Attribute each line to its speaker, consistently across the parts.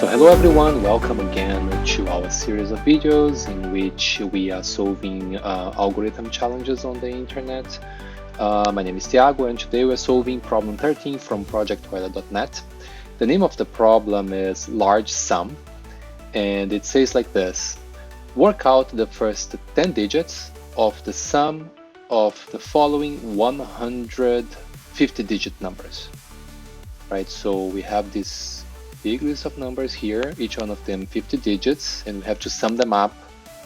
Speaker 1: So hello everyone, welcome again to our series of videos in which we are solving algorithm challenges on the internet. My name is Thiago and today we're solving problem 13 from Project Euler.net. The name of the problem is large sum and it says like this: work out the first 10 digits of the sum of the following 150 digit numbers. Right, so we have this big list of numbers here, each one of them 50 digits, and we have to sum them up,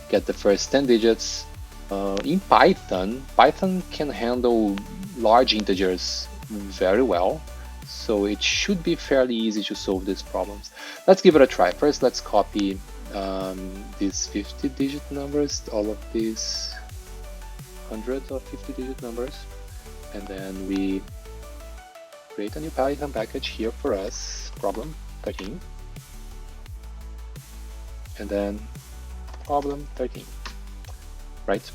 Speaker 1: get the first 10 digits. In Python can handle large integers very well, so it should be fairly easy to solve these problems. Let's give it a try. First, let's copy these 50-digit numbers, all of these hundreds of 50-digit numbers, and then we create a new Python package here for us, problem 13, and then problem 13, right?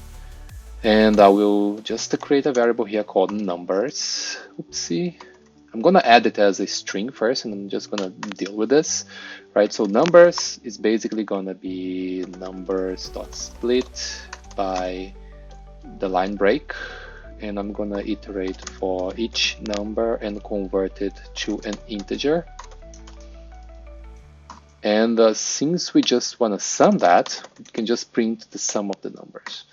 Speaker 1: And I will just create a variable here called numbers. Oopsie. I'm gonna add it as a string first, and I'm just gonna deal with this, right? So numbers is basically gonna be numbers.split by the line break, and I'm gonna iterate for each number and convert it to an integer. And since we just want to sum that, we can just print the sum of the numbers.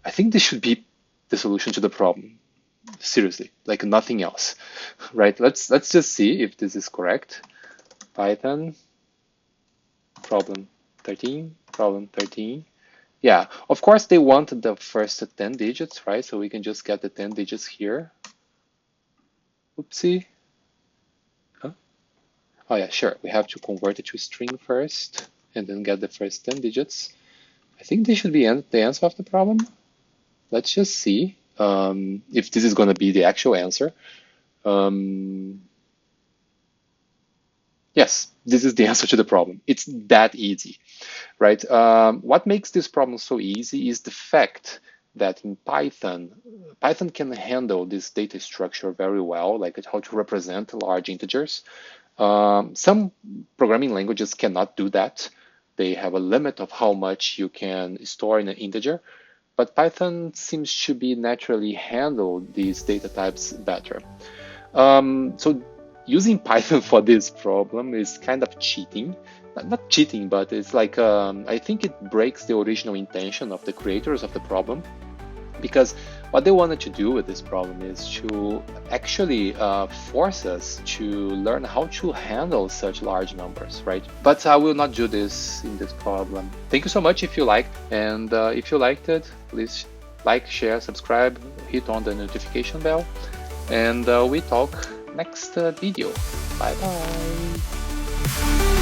Speaker 1: I think this should be the solution to the problem. Seriously, like nothing else, right? Let's just see if this is correct. Python problem 13, problem 13. Yeah, of course they want the first 10 digits, right? So we can just get the 10 digits here. Oopsie. Oh yeah, sure. We have to convert it to a string first and then get the first 10 digits. I think this should be the answer of the problem. Let's just see if this is going to be the actual answer. Yes, this is the answer to the problem. It's that easy, right? What makes this problem so easy is the fact that in Python can handle this data structure very well, like how to represent large integers. Some programming languages cannot do that. They have a limit of how much you can store in an integer, but Python seems to be naturally handle these data types better. So using Python for this problem is kind of cheating. Not cheating, but it's like, I think it breaks the original intention of the creators of the problem, because what they wanted to do with this problem is to actually force us to learn how to handle such large numbers, right? But I will not do this in this problem. Thank you so much if you liked, and if you liked it, please like, share, subscribe, hit on the notification bell, and we talk next video. Bye bye.